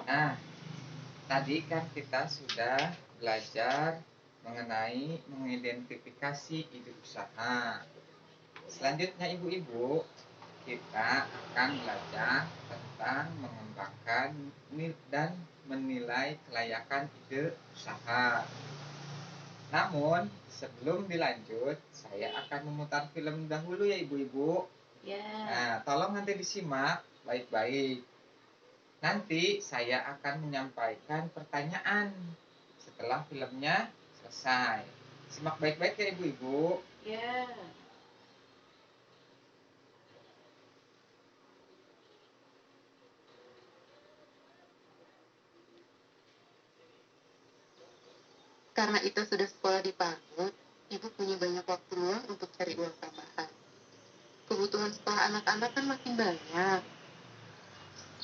Nah, tadi kan kita sudah belajar mengenai mengidentifikasi ide usaha. Selanjutnya ibu-ibu, kita akan belajar tentang mengembangkan dan menilai kelayakan ide usaha. Namun, sebelum dilanjut, saya akan memutar film dahulu ya ibu-ibu. Ya. Nah, tolong nanti disimak baik-baik. Nanti saya akan menyampaikan pertanyaan setelah filmnya selesai. Simak baik-baik ya ibu-ibu. Ya. Karena Ita sudah sekolah di PAUD, Ibu punya banyak waktu luang untuk cari uang tambahan. Kebutuhan sekolah anak-anak kan makin banyak.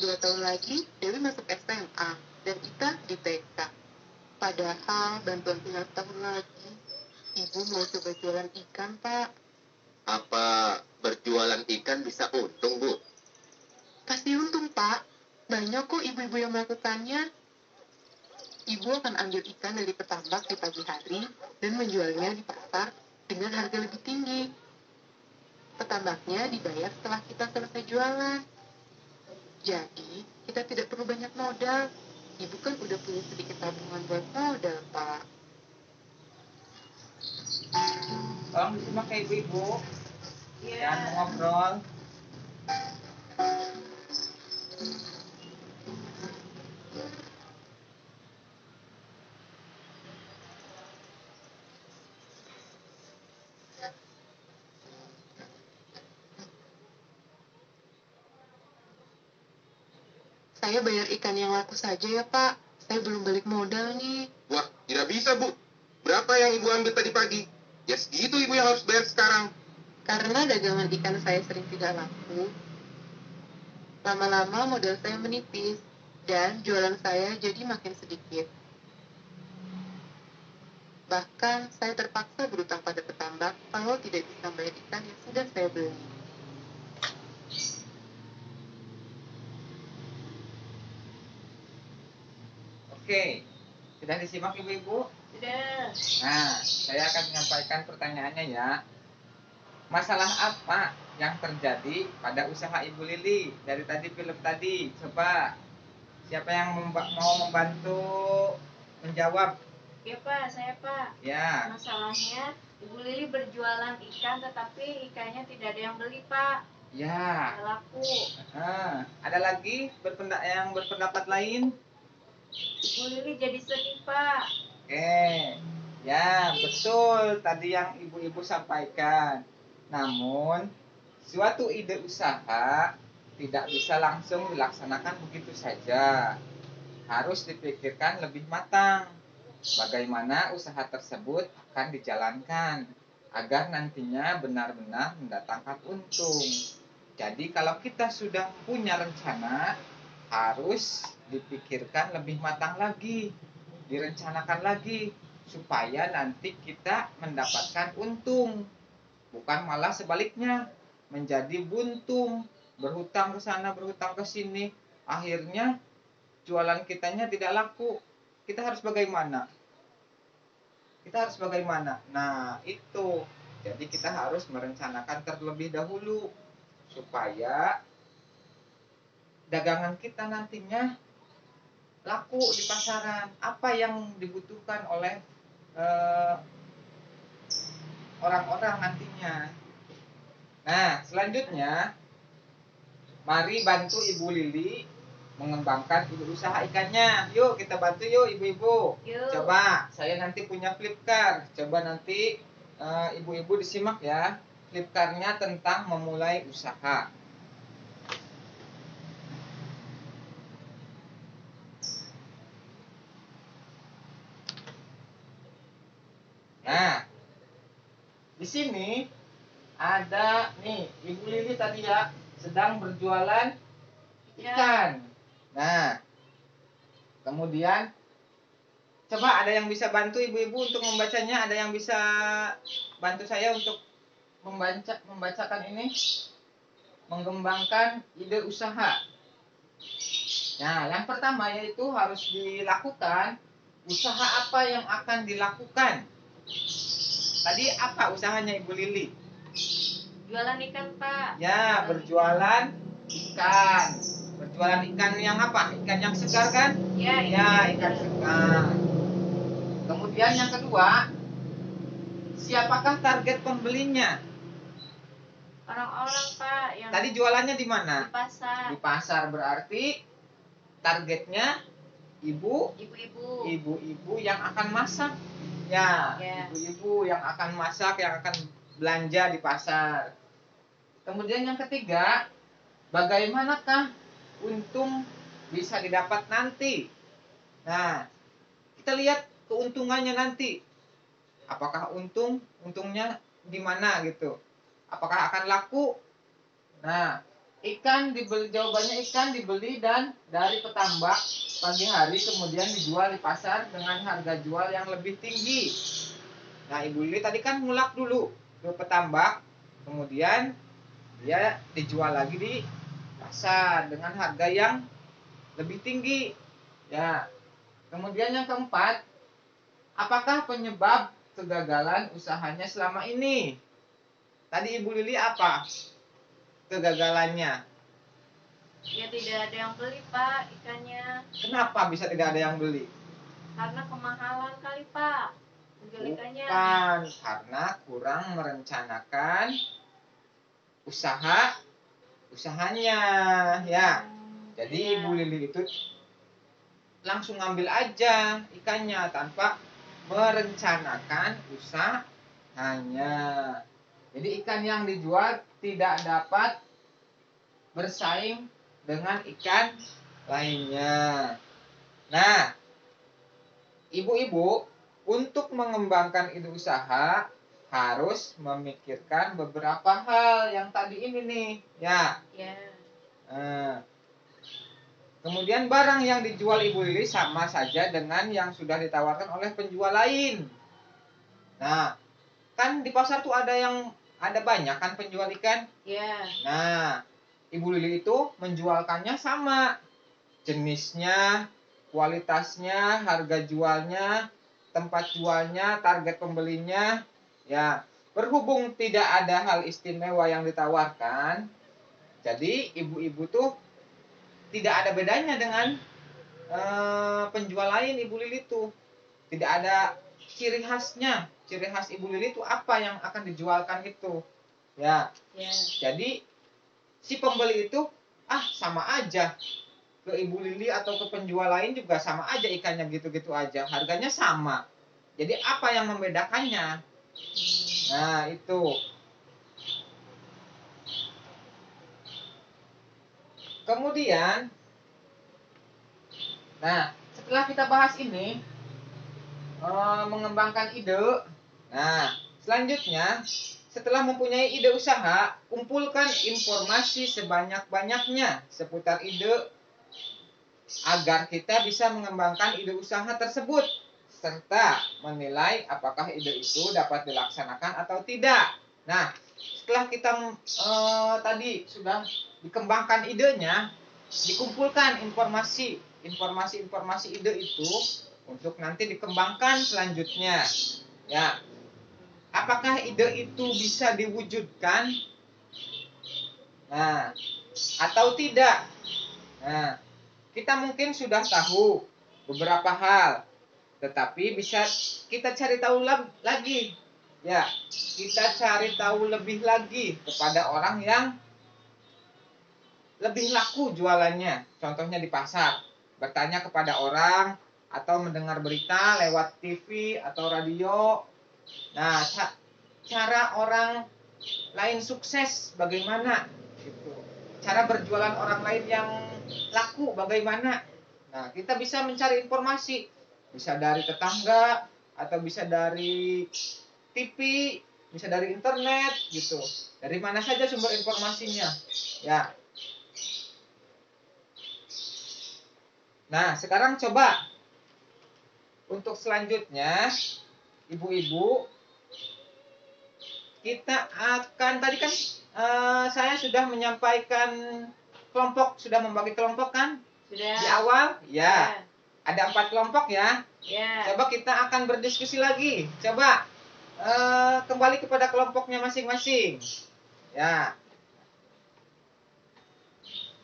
2 tahun lagi, Dewi masuk SMA, dan Ita di TK. Padahal bantuan tinggal tahun lagi, Ibu mau coba jualan ikan, Pak. Apa berjualan ikan bisa untung, Bu? Pasti untung, Pak. Banyak kok ibu-ibu yang melakukannya. Ibu akan ambil ikan dari petambak di pagi hari dan menjualnya di pasar dengan harga lebih tinggi. Petambaknya dibayar setelah kita selesai jualan. Jadi, kita tidak perlu banyak modal. Ibu kan udah punya sedikit tabungan buat modal, Pak. Tolong disimak ya ibu-ibu. Ya. Jangan mengobrol. Saya bayar ikan yang laku saja ya, Pak. Saya belum balik modal nih. Wah, tidak bisa, Bu. Berapa yang Ibu ambil tadi pagi? Ya segitu Ibu yang harus bayar sekarang. Karena dagangan ikan saya sering tidak laku, lama-lama modal saya menipis dan jualan saya jadi makin sedikit. Bahkan saya terpaksa berutang pada petambak kalau tidak bisa bayar ikan yang sudah saya beli. Oke, sudah disimak ibu-ibu? Sudah. Nah, saya akan menyampaikan pertanyaannya ya. Masalah apa yang terjadi pada usaha Ibu Lili dari tadi film tadi? Coba, siapa yang mau membantu menjawab? Ya Pak, saya Pak. Ya. Masalahnya Ibu Lili berjualan ikan tetapi ikannya tidak ada yang beli Pak. Ya. Tidak laku. Ada lagi yang berpendapat lain? Ibu Lili jadi sedih Pak. Oke, ya betul tadi yang ibu-ibu sampaikan. Namun, suatu ide usaha tidak bisa langsung dilaksanakan begitu saja. Harus dipikirkan lebih matang bagaimana usaha tersebut akan dijalankan agar nantinya benar-benar mendatangkan untung. Jadi kalau kita sudah punya rencana, harus dipikirkan lebih matang lagi, direncanakan lagi, supaya nanti kita mendapatkan untung. Bukan malah sebaliknya, menjadi buntung, berhutang ke sana, berhutang ke sini, akhirnya jualan kitanya tidak laku. Kita harus bagaimana? Nah, itu. Jadi kita harus merencanakan terlebih dahulu supaya dagangan kita nantinya laku di pasaran. Apa yang dibutuhkan oleh orang-orang nantinya. Nah, selanjutnya mari bantu Ibu Lili mengembangkan usaha ikannya. Yuk kita bantu yuk ibu-ibu. Coba saya nanti punya flipkart. Coba nanti ibu-ibu disimak ya. Flipkartnya tentang memulai usaha. Nah, di sini ada nih Ibu Lili tadi ya sedang berjualan ikan. Nah, kemudian coba ada yang bisa bantu ibu-ibu untuk membacanya? Ada yang bisa bantu saya untuk membacakan ini? Mengembangkan ide usaha. Nah, yang pertama yaitu harus dilakukan usaha apa yang akan dilakukan. Tadi apa usahanya Ibu Lili? Jualan ikan, Pak. Ya, berjualan ikan. Berjualan ikan yang apa? Ikan yang segar kan? Ya, Ya, ikan segar. Kemudian yang kedua, siapakah target pembelinya? Orang-orang, Pak, yang Tadi jualannya di mana? di pasar. Di pasar, berarti targetnya Ibu-ibu. ibu-ibu yang akan masak. Ya, Ya. ibu-ibu yang akan masak, yang akan belanja di pasar. Kemudian yang ketiga, bagaimanakah untung bisa didapat nanti? Nah, kita lihat keuntungannya nanti. Apakah untungnya di mana gitu? Apakah akan laku? Nah, jawabannya ikan dibeli dan dari petambak pagi hari kemudian dijual di pasar dengan harga jual yang lebih tinggi. Nah, Ibu Lili tadi kan ngulak dulu ke petambak, kemudian dia dijual lagi di pasar dengan harga yang lebih tinggi. Ya. Kemudian yang keempat, apakah penyebab kegagalan usahanya selama ini? Tadi Ibu Lili apa kegagalannya? Ya tidak ada yang beli, Pak, ikannya. Kenapa bisa tidak ada yang beli? Karena kemahalan kali, Pak. Menjual ikannya. Bukan, karena kurang merencanakan usahanya, ya. Jadi Iya. Ibu Lili itu langsung ngambil aja ikannya tanpa merencanakan usahanya. Jadi ikan yang dijual tidak dapat bersaing dengan ikan lainnya. Nah, ibu-ibu untuk mengembangkan ide usaha harus memikirkan beberapa hal yang tadi ini nih, ya. Ya. Kemudian barang yang dijual Ibu Lili sama saja dengan yang sudah ditawarkan oleh penjual lain. Nah, kan di pasar tuh ada banyak kan penjual ikan. Ya. Nah, Ibu Lili itu menjualkannya sama. Jenisnya, kualitasnya, harga jualnya, tempat jualnya, target pembelinya. Ya, berhubung tidak ada hal istimewa yang ditawarkan, jadi ibu-ibu tuh tidak ada bedanya dengan penjual lain Ibu Lili tuh. Tidak ada ciri khasnya. Ciri khas Ibu Lili itu apa yang akan dijualkan itu. Ya. Ya. Jadi si pembeli itu sama aja. Ke Ibu Lili atau ke penjual lain juga sama aja ikannya gitu-gitu aja. Harganya sama. Jadi apa yang membedakannya? Nah, itu. Kemudian, nah, setelah kita bahas ini, mengembangkan ide. Nah, selanjutnya, setelah mempunyai ide usaha, kumpulkan informasi sebanyak-banyaknya seputar ide agar kita bisa mengembangkan ide usaha tersebut serta menilai apakah ide itu dapat dilaksanakan atau tidak. Nah, setelah kita tadi sudah dikembangkan idenya, dikumpulkan informasi ide itu untuk nanti dikembangkan selanjutnya. Ya. Apakah ide itu bisa diwujudkan? Nah, atau tidak? Nah, kita mungkin sudah tahu beberapa hal, tetapi bisa kita cari tahu lagi. Ya, kita cari tahu lebih lagi kepada orang yang lebih laku jualannya. Contohnya di pasar, bertanya kepada orang atau mendengar berita lewat TV atau radio. Nah, cara orang lain sukses bagaimana? Gitu. Cara berjualan orang lain yang laku bagaimana? Nah, kita bisa mencari informasi. Bisa dari tetangga, atau bisa dari TV, bisa dari internet, gitu. Dari mana saja sumber informasinya. Ya. Nah, sekarang coba untuk selanjutnya, ibu-ibu, kita akan tadi kan saya sudah menyampaikan kelompok, sudah membagi kelompok kan? Sudah. Di awal? Ya. Ya. Ada 4 kelompok ya. Ya. Coba kita akan berdiskusi lagi. Coba kembali kepada kelompoknya masing-masing. Ya.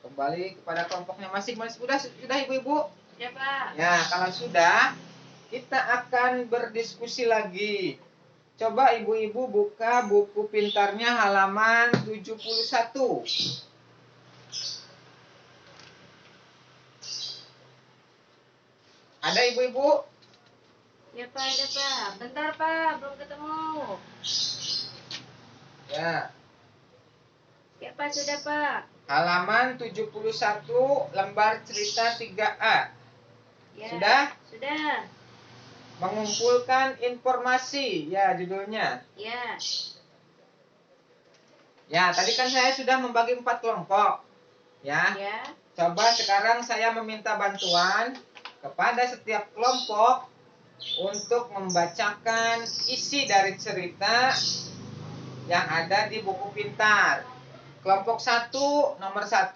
Kembali kepada kelompoknya masing-masing. Sudah ibu-ibu? Sudah, Pak. Ya, kalau sudah, kita akan berdiskusi lagi. Coba ibu-ibu buka buku pintarnya halaman 71. Ada ibu-ibu? Ya, Pak, ada, Pak. Bentar, Pak, belum ketemu. Ya. Ya, Pak, sudah, Pak. Halaman 71 lembar cerita 3A. Ya. Sudah? Sudah. Mengumpulkan informasi. Ya, judulnya. Ya. Ya, tadi kan saya sudah membagi 4 kelompok. Ya. Ya. Coba sekarang saya meminta bantuan kepada setiap kelompok untuk membacakan isi dari cerita yang ada di buku pintar. Kelompok 1 nomor 1,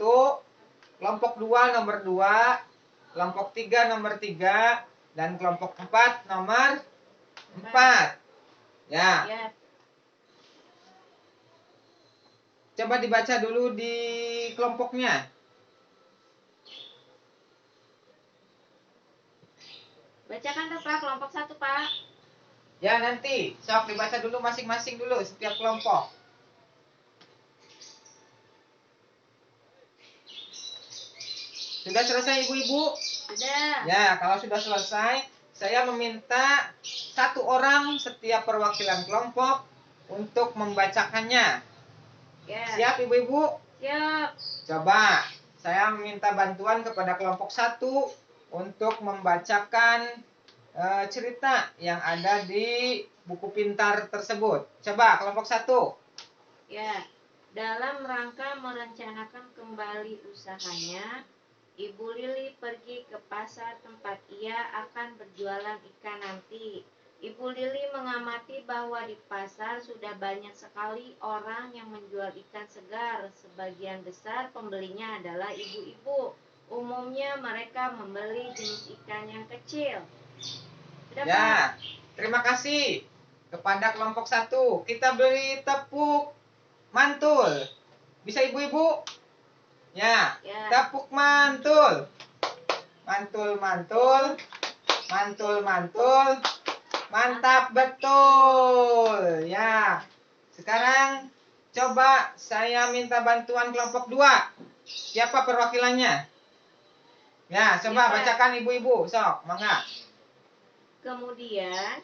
kelompok 2 nomor 2, kelompok 3 nomor 3, dan kelompok 4 nomor 4. Ya, Ya. coba dibaca dulu di kelompoknya. Bacakan, Pak, kelompok 1, Pak. Ya, nanti sok dibaca dulu masing-masing dulu setiap kelompok. Sudah selesai ibu-ibu? Sudah. Ya, kalau sudah selesai, saya meminta 1 orang setiap perwakilan kelompok untuk membacakannya. Ya. Siap ibu-ibu? Siap. Coba, saya meminta bantuan kepada kelompok 1 untuk membacakan cerita yang ada di buku pintar tersebut. Coba, kelompok 1. Ya. Dalam rangka merencanakan kembali usahanya, Ibu Lili pergi ke pasar tempat ia akan berjualan ikan nanti. Ibu Lili mengamati bahwa di pasar sudah banyak sekali orang yang menjual ikan segar. Sebagian besar pembelinya adalah ibu-ibu. Umumnya mereka membeli jenis ikan yang kecil. Sudah, Pak? Ya, terima kasih kepada kelompok 1. Kita beri tepuk mantul. Bisa ibu-ibu? Ya, Ya. tepuk mantul. Mantul, mantul. Mantul, mantul. Mantap betul. Ya. Sekarang coba saya minta bantuan kelompok 2. Siapa perwakilannya? Ya, coba Ya, Pak. bacakan ibu-ibu. Sok, mangga. Kemudian,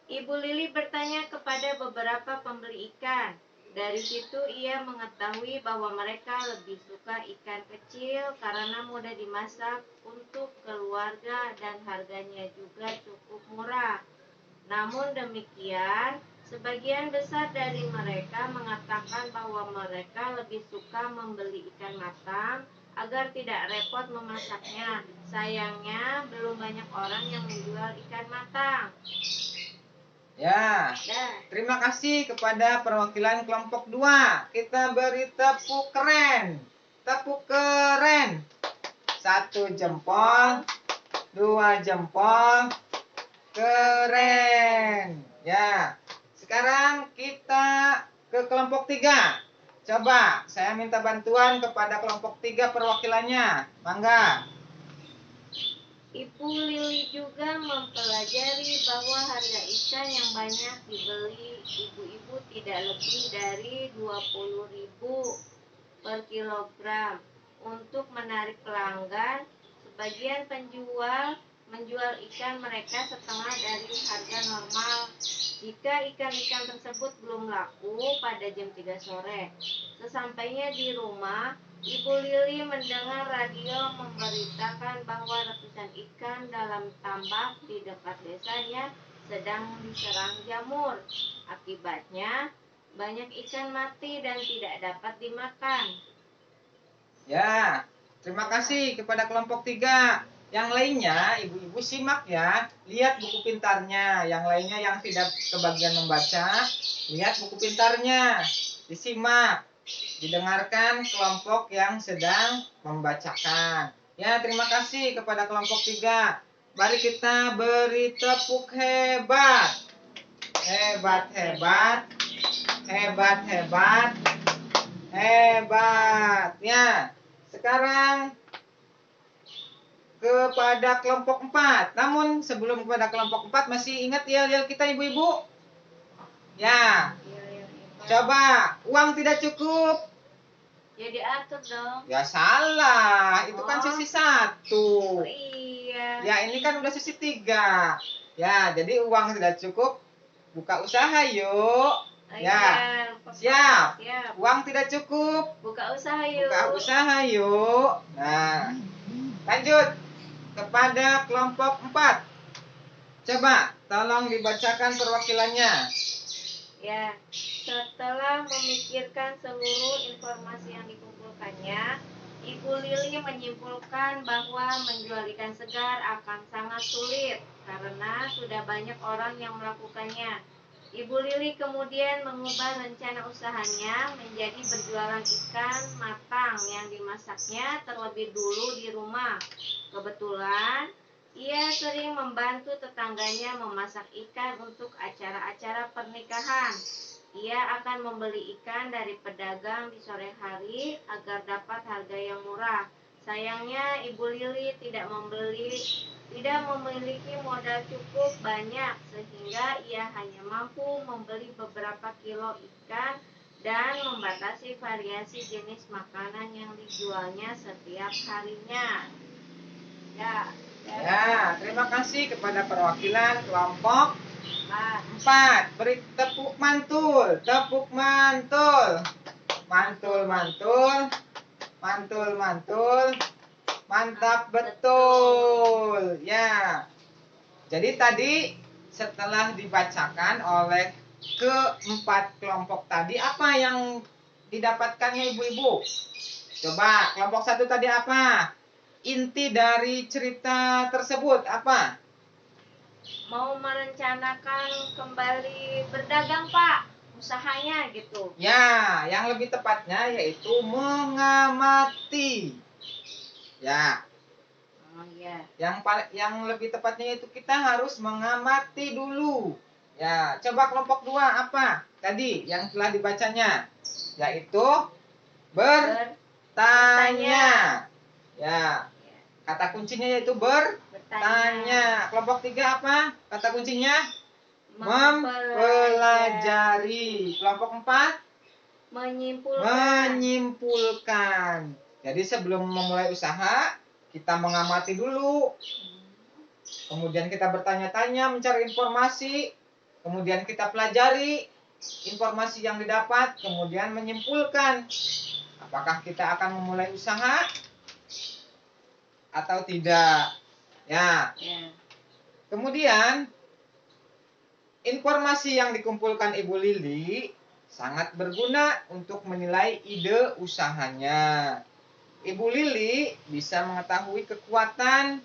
Ibu Lili bertanya kepada beberapa pembeli ikan. Dari situ ia mengetahui bahwa mereka lebih suka ikan kecil karena mudah dimasak untuk keluarga dan harganya juga cukup murah. Namun demikian, sebagian besar dari mereka mengatakan bahwa mereka lebih suka membeli ikan matang agar tidak repot memasaknya. Sayangnya, belum banyak orang yang menjual ikan matang. Ya. Dah. Terima kasih kepada perwakilan kelompok 2. Kita beri tepuk keren. Tepuk keren. 1 jempol, 2 jempol. Keren. Ya. Sekarang kita ke kelompok 3. Coba, saya minta bantuan kepada kelompok 3 perwakilannya. Mangga. Ibu Lili juga mempelajari bahwa harga ikan yang banyak dibeli ibu-ibu tidak lebih dari 20.000 per kilogram. Untuk menarik pelanggan, sebagian penjual menjual ikan mereka setengah dari harga normal. Jika ikan-ikan tersebut belum laku pada jam 3 sore. Sesampainya di rumah, Ibu Lili mendengar radio memberitakan bahwa ratusan ikan dalam tambak di dekat desanya sedang diserang jamur. Akibatnya, banyak ikan mati dan tidak dapat dimakan. Ya, terima kasih kepada kelompok 3. Yang lainnya, ibu-ibu simak ya. Lihat buku pintarnya. Yang lainnya yang tidak kebagian membaca, lihat buku pintarnya. Disimak. Didengarkan kelompok yang sedang membacakan. Ya, terima kasih kepada kelompok 3. Mari kita beri tepuk hebat. Hebat, hebat. Hebat, hebat. Hebat. Ya, sekarang kepada kelompok 4. Namun sebelum kepada kelompok 4 masih ingat yel-yel kita ibu-ibu? Ya, coba uang tidak cukup. Ya diatur dong. Ya salah, itu kan sisi 1. Oh, iya. Ya ini kan udah sisi 3. Ya, jadi uang tidak cukup, buka usaha yuk. Oh, Ya, iya. siap. Siap. Uang tidak cukup, Buka usaha yuk. buka usaha yuk. Nah, lanjut kepada kelompok 4. Coba tolong dibacakan perwakilannya. Ya, setelah memikirkan seluruh informasi yang dikumpulkannya, Ibu Lili menyimpulkan bahwa menjual ikan segar akan sangat sulit karena sudah banyak orang yang melakukannya. Ibu Lili kemudian mengubah rencana usahanya menjadi berjualan ikan matang yang dimasaknya terlebih dulu di rumah. Kebetulan, ia sering membantu tetangganya memasak ikan untuk acara-acara pernikahan. Ia akan membeli ikan dari pedagang di sore hari agar dapat harga yang murah. Sayangnya Ibu Lili tidak memiliki modal cukup banyak sehingga ia hanya mampu membeli beberapa kilo ikan dan membatasi variasi jenis makanan yang dijualnya setiap harinya. Ya, terima kasih kepada perwakilan kelompok Nah, 4. Beri tepuk mantul, tepuk mantul. Mantul, mantul. Mantul, mantul. Mantap betul. Ya. Jadi tadi setelah dibacakan oleh keempat kelompok tadi, apa yang didapatkannya ibu-ibu? Coba, kelompok 1 tadi apa? Inti dari cerita tersebut apa? mau merencanakan kembali berdagang, Pak, usahanya gitu. Ya, yang lebih tepatnya yaitu mengamati. Ya, Oh iya. yang lebih tepatnya itu kita harus mengamati dulu. Ya, coba kelompok 2 apa? Tadi yang telah dibacanya yaitu bertanya. Ya, kata kuncinya yaitu bertanya. Kelompok 3 apa? Kata kuncinya mempelajari. Kelompok 4 menyimpulkan. Jadi sebelum memulai usaha, kita mengamati dulu. Kemudian kita bertanya-tanya, mencari informasi. Kemudian kita pelajari informasi yang didapat. Kemudian menyimpulkan. Apakah kita akan memulai usaha atau tidak? Ya. Kemudian informasi yang dikumpulkan Ibu Lili sangat berguna untuk menilai ide usahanya. Ibu Lili bisa mengetahui kekuatan,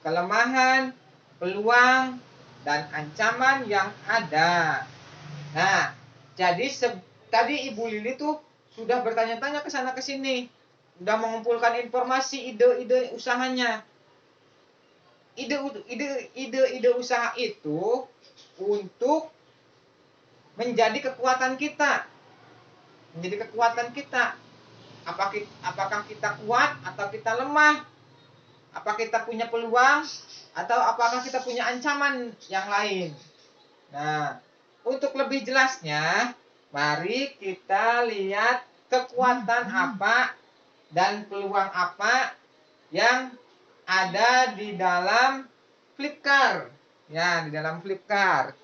kelemahan, peluang, dan ancaman yang ada. Nah, jadi tadi Ibu Lili tuh sudah bertanya-tanya ke sana ke sini, sudah mengumpulkan informasi ide-ide usahanya. Ide usaha itu untuk menjadi kekuatan kita. Menjadi kekuatan kita. Apakah kita kuat atau kita lemah? Apakah kita punya peluang atau apakah kita punya ancaman yang lain? Nah, untuk lebih jelasnya, mari kita lihat kekuatan apa dan peluang apa yang ada di dalam Flipkart. Ya, di dalam Flipkart.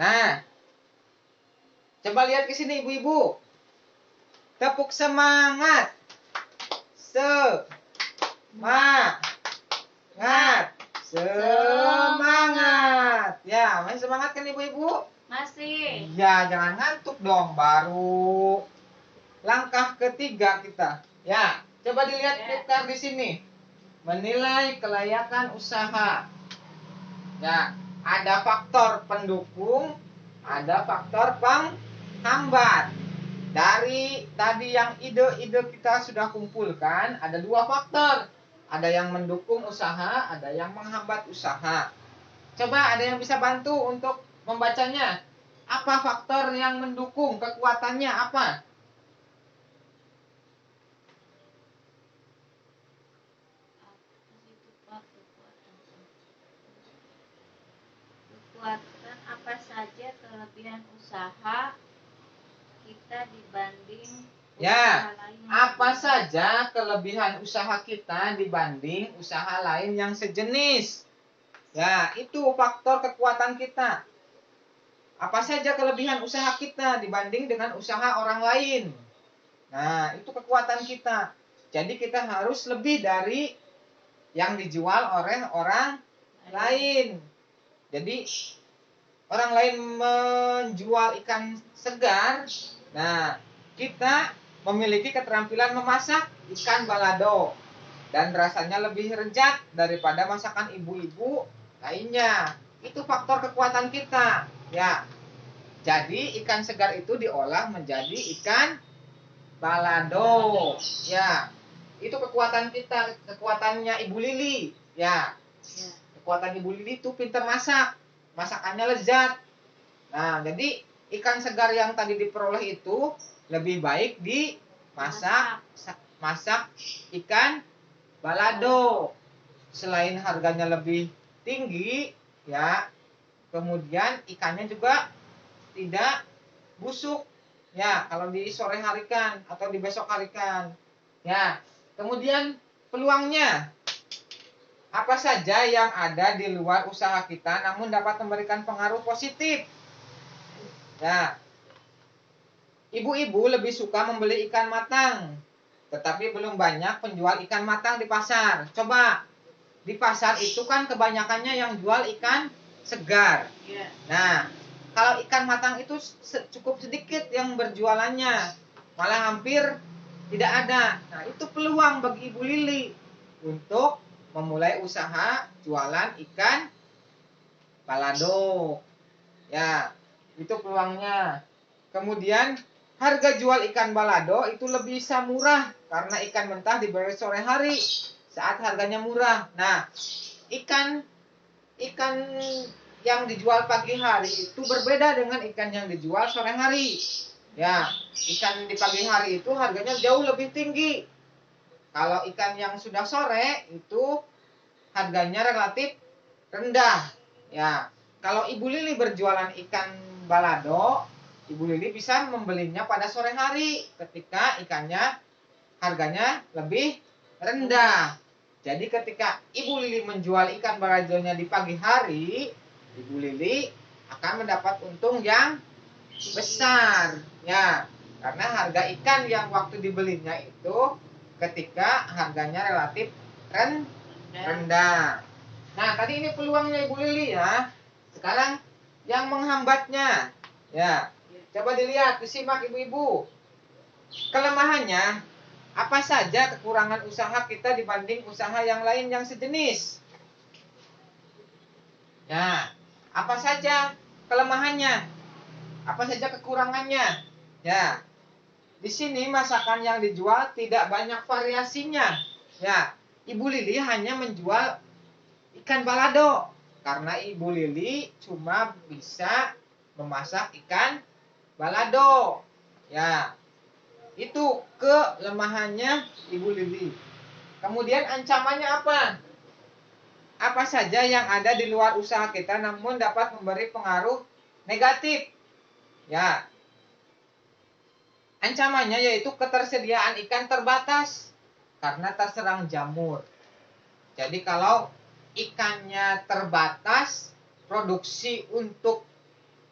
Nah, coba lihat ke sini ibu-ibu. Tepuk semangat. Semangat. Semangat. Ya, masih semangat kan ibu-ibu? Masih. Ya, jangan ngantuk dong. Baru langkah ketiga kita. Ya, coba dilihat Flipkart di sini. Menilai kelayakan usaha. Ya, ada faktor pendukung, ada faktor penghambat. Dari tadi yang ide-ide kita sudah kumpulkan, ada dua faktor. Ada yang mendukung usaha, ada yang menghambat usaha. Coba ada yang bisa bantu untuk membacanya. Apa faktor yang mendukung? Kekuatannya apa? Kekuatan apa saja kelebihan usaha kita dibanding Ya, usaha lain? apa saja kelebihan usaha kita dibanding usaha lain yang sejenis? Ya, itu faktor kekuatan kita. Apa saja kelebihan usaha kita dibanding dengan usaha orang lain? Nah, itu kekuatan kita. Jadi kita harus lebih dari yang dijual oleh orang lain. Jadi orang lain menjual ikan segar. Nah, kita memiliki keterampilan memasak ikan balado dan rasanya lebih lezat daripada masakan ibu-ibu lainnya. Itu faktor kekuatan kita. Ya. Jadi ikan segar itu diolah menjadi ikan balado. Ya. Itu kekuatan kita, kekuatannya Ibu Lili. Ya. Kekuatan Ibu Lili itu pintar masak. Masakannya lezat. Nah, jadi ikan segar yang tadi diperoleh itu lebih baik dimasak masak ikan balado. Selain harganya lebih tinggi, ya, kemudian ikannya juga tidak busuk. Ya, kalau di sore harikan atau di besok harikan. Ya, kemudian peluangnya. Apa saja yang ada di luar usaha kita namun dapat memberikan pengaruh positif. Ya, ibu-ibu lebih suka membeli ikan matang, tetapi belum banyak penjual ikan matang di pasar. Coba, di pasar itu kan kebanyakannya yang jual ikan segar. Nah, kalau ikan matang itu cukup sedikit yang berjualannya, malah hampir tidak ada. Nah, itu peluang bagi Ibu Lili untuk memulai usaha jualan ikan balado. Ya, itu peluangnya. Kemudian harga jual ikan balado itu lebih bisa murah karena ikan mentah dibeli sore hari saat harganya murah. Nah, ikan yang dijual pagi hari itu berbeda dengan ikan yang dijual sore hari. Ya, ikan di pagi hari itu harganya jauh lebih tinggi. Kalau ikan yang sudah sore itu harganya relatif rendah. Ya, kalau Ibu Lili berjualan ikan balado, Ibu Lili bisa membelinya pada sore hari ketika ikannya harganya lebih rendah. Jadi ketika Ibu Lili menjual ikan baladonya di pagi hari, Ibu Lili akan mendapat untung yang besar. Ya, karena harga ikan yang waktu dibelinya itu ketika harganya relatif rendah. Nah, tadi ini peluangnya Ibu Lili ya. Sekarang yang menghambatnya. Ya, coba dilihat, disimak ibu-ibu. Kelemahannya, apa saja kekurangan usaha kita dibanding usaha yang lain yang sejenis? Ya, apa saja kelemahannya? Apa saja kekurangannya? Ya, di sini masakan yang dijual tidak banyak variasinya. Ya, Ibu Lili hanya menjual ikan balado karena Ibu Lili cuma bisa memasak ikan balado. Ya, itu kelemahannya Ibu Lili. Kemudian ancamannya apa? Apa saja yang ada di luar usaha kita namun dapat memberi pengaruh negatif. Ya, ancamannya yaitu ketersediaan ikan terbatas karena terserang jamur. Jadi kalau ikannya terbatas, produksi untuk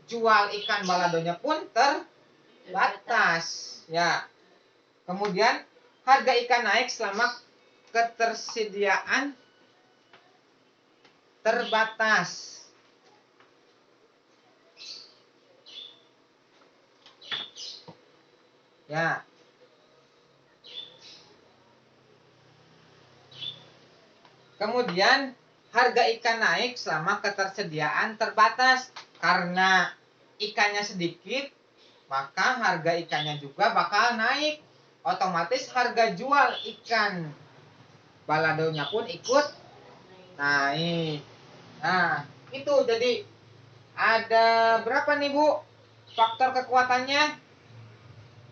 jual ikan baladonya pun terbatas. Ya. Kemudian harga ikan naik selama ketersediaan terbatas. Ya. Kemudian harga ikan naik selama ketersediaan terbatas. Karena ikannya sedikit, maka harga ikannya juga bakal naik. Otomatis harga jual ikan baladonya pun ikut naik. Nah, itu jadi ada berapa nih Bu faktor kekuatannya?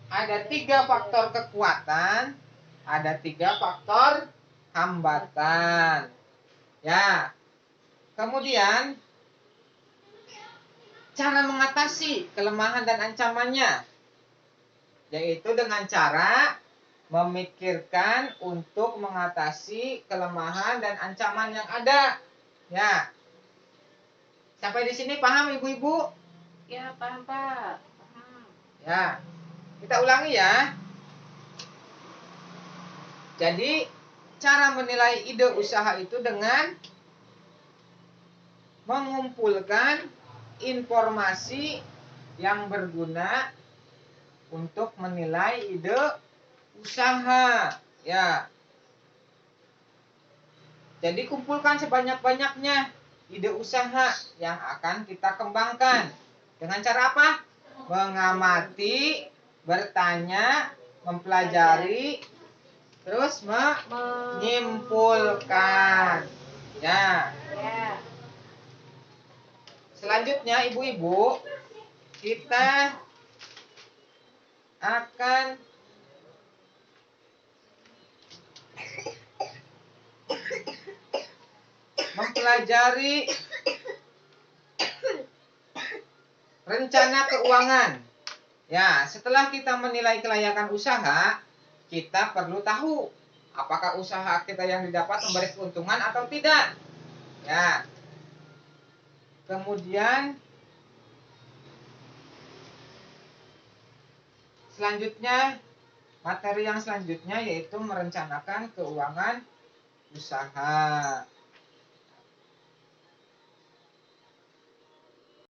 Ada 3 faktor kekuatan, ada 3 faktor hambatan. Ya, kemudian cara mengatasi kelemahan dan ancamannya, yaitu dengan cara memikirkan untuk mengatasi kelemahan dan ancaman yang ada. Ya, sampai di sini paham ibu-ibu? Ya, paham Pak. Paham. Ya, kita ulangi ya. Jadi, cara menilai ide usaha itu dengan mengumpulkan informasi yang berguna untuk menilai ide usaha. Ya. Jadi, kumpulkan sebanyak-banyaknya ide usaha yang akan kita kembangkan. Dengan cara apa? Mengamati, bertanya, mempelajari, terus menyimpulkan. Ya. Ya. Selanjutnya ibu-ibu, kita akan mempelajari rencana keuangan. Ya, setelah kita menilai kelayakan usaha, kita perlu tahu apakah usaha kita yang didapat memberi keuntungan atau tidak. Ya. Kemudian selanjutnya, materi yang selanjutnya yaitu merencanakan keuangan usaha.